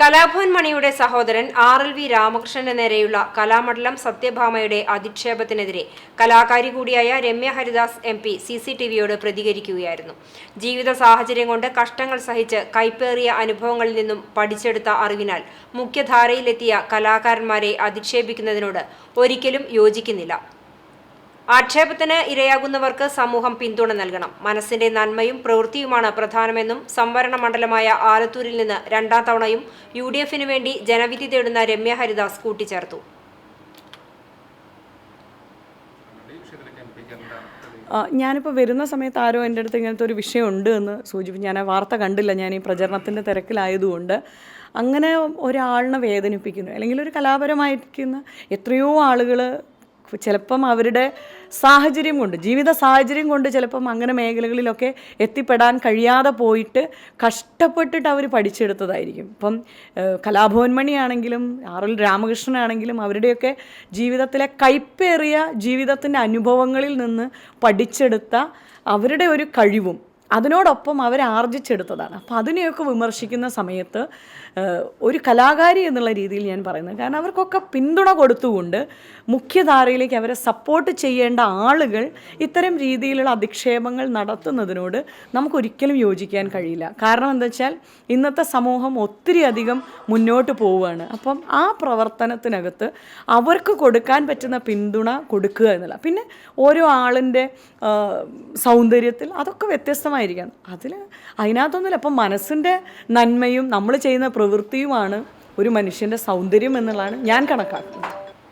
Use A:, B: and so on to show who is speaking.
A: കലാഭവൻ മണിയുടെ സഹോദരൻ RLV രാമകൃഷ്ണന് നേരെയുള്ള കലാമണ്ഡലം സത്യഭാമയുടെ അധിക്ഷേപത്തിനെതിരെ കലാകാരി കൂടിയായ രമ്യ ഹരിദാസ് MP CCTVയോട് പ്രതികരിക്കുകയായിരുന്നു. ജീവിത സാഹചര്യം കൊണ്ട് കഷ്ടങ്ങൾ സഹിച്ച് കൈപ്പേറിയ അനുഭവങ്ങളിൽ നിന്നും പഠിച്ചെടുത്ത അറിവിനാൽ മുഖ്യധാരയിലെത്തിയ കലാകാരന്മാരെ അധിക്ഷേപിക്കുന്നതിനോട് ഒരിക്കലും യോജിക്കുന്നില്ല. ആക്ഷേപത്തിന് ഇരയാകുന്നവർക്ക് സമൂഹം പിന്തുണ നൽകണം. മനസ്സിന്റെ നന്മയും പ്രവൃത്തിയുമാണ് പ്രധാനമെന്നും സംവരണ മണ്ഡലമായ ആലത്തൂരിൽ നിന്ന് രണ്ടാം തവണയും UDFന് വേണ്ടി ജനവിധി തേടുന്ന രമ്യ ഹരിദാസ് കൂട്ടിച്ചേർത്തു.
B: ഞാനിപ്പോൾ വരുന്ന സമയത്ത് ആരോ എൻ്റെ അടുത്ത് ഇങ്ങനത്തെ ഒരു വിഷയമുണ്ട് എന്ന് സൂചിപ്പിച്ചു. ഞാൻ ആ വാർത്ത കണ്ടില്ല, ഞാൻ ഈ പ്രചരണത്തിൻ്റെ തിരക്കിലായതുകൊണ്ട്. അങ്ങനെ ഒരാളിനെ വേദനിപ്പിക്കുന്നു അല്ലെങ്കിൽ ഒരു കലാപരമായിരിക്കുന്ന എത്രയോ ആളുകൾ ചിലപ്പം അവരുടെ സാഹചര്യം കൊണ്ട്, ജീവിത സാഹചര്യം കൊണ്ട് ചിലപ്പം അങ്ങനെ മേഖലകളിലൊക്കെ എത്തിപ്പെടാൻ കഴിയാതെ പോയിട്ട് കഷ്ടപ്പെട്ടിട്ട് അവർ പഠിച്ചെടുത്തതായിരിക്കും. ഇപ്പം കലാഭവൻ മണിയാണെങ്കിലും RL രാമകൃഷ്ണനാണെങ്കിലും അവരുടെയൊക്കെ ജീവിതത്തിലെ കൈപ്പേറിയ ജീവിതത്തിൻ്റെ അനുഭവങ്ങളിൽ നിന്ന് പഠിച്ചെടുത്ത അവരുടെ ഒരു കഴിവും അതിനോടൊപ്പം അവർ ആർജിച്ചെടുത്തതാണ്. അപ്പം അതിനെയൊക്കെ വിമർശിക്കുന്ന സമയത്ത് ഒരു കലാകാരി എന്നുള്ള രീതിയിൽ ഞാൻ പറയുന്നത്, കാരണം അവർക്കൊക്കെ പിന്തുണ കൊടുത്തുകൊണ്ട് മുഖ്യധാരയിലേക്ക് അവരെ സപ്പോർട്ട് ചെയ്യേണ്ട ആളുകൾ ഇത്തരം രീതിയിലുള്ള അധിക്ഷേപങ്ങൾ നടത്തുന്നതിനോട് നമുക്കൊരിക്കലും യോജിക്കാൻ കഴിയില്ല. കാരണം എന്താ വെച്ചാൽ ഇന്നത്തെ സമൂഹം ഒത്തിരി അധികം മുന്നോട്ട് പോവുകയാണ്. അപ്പം ആ പ്രവർത്തനത്തിനകത്ത് അവർക്ക് കൊടുക്കാൻ പറ്റുന്ന പിന്തുണ കൊടുക്കുക എന്നുള്ള, പിന്നെ ഓരോ ആളിൻ്റെ സൗന്ദര്യത്തിൽ അതൊക്കെ വ്യത്യസ്തമായിരിക്കാം. അതിനകത്തൊന്നുമില്ല. അപ്പം മനസ്സിൻ്റെ നന്മയും നമ്മൾ ചെയ്യുന്ന പ്രവൃത്തിയുമാണ് ഒരു മനുഷ്യൻ്റെ സൗന്ദര്യം എന്നുള്ളതാണ് ഞാൻ കണക്കാക്കുന്നത്.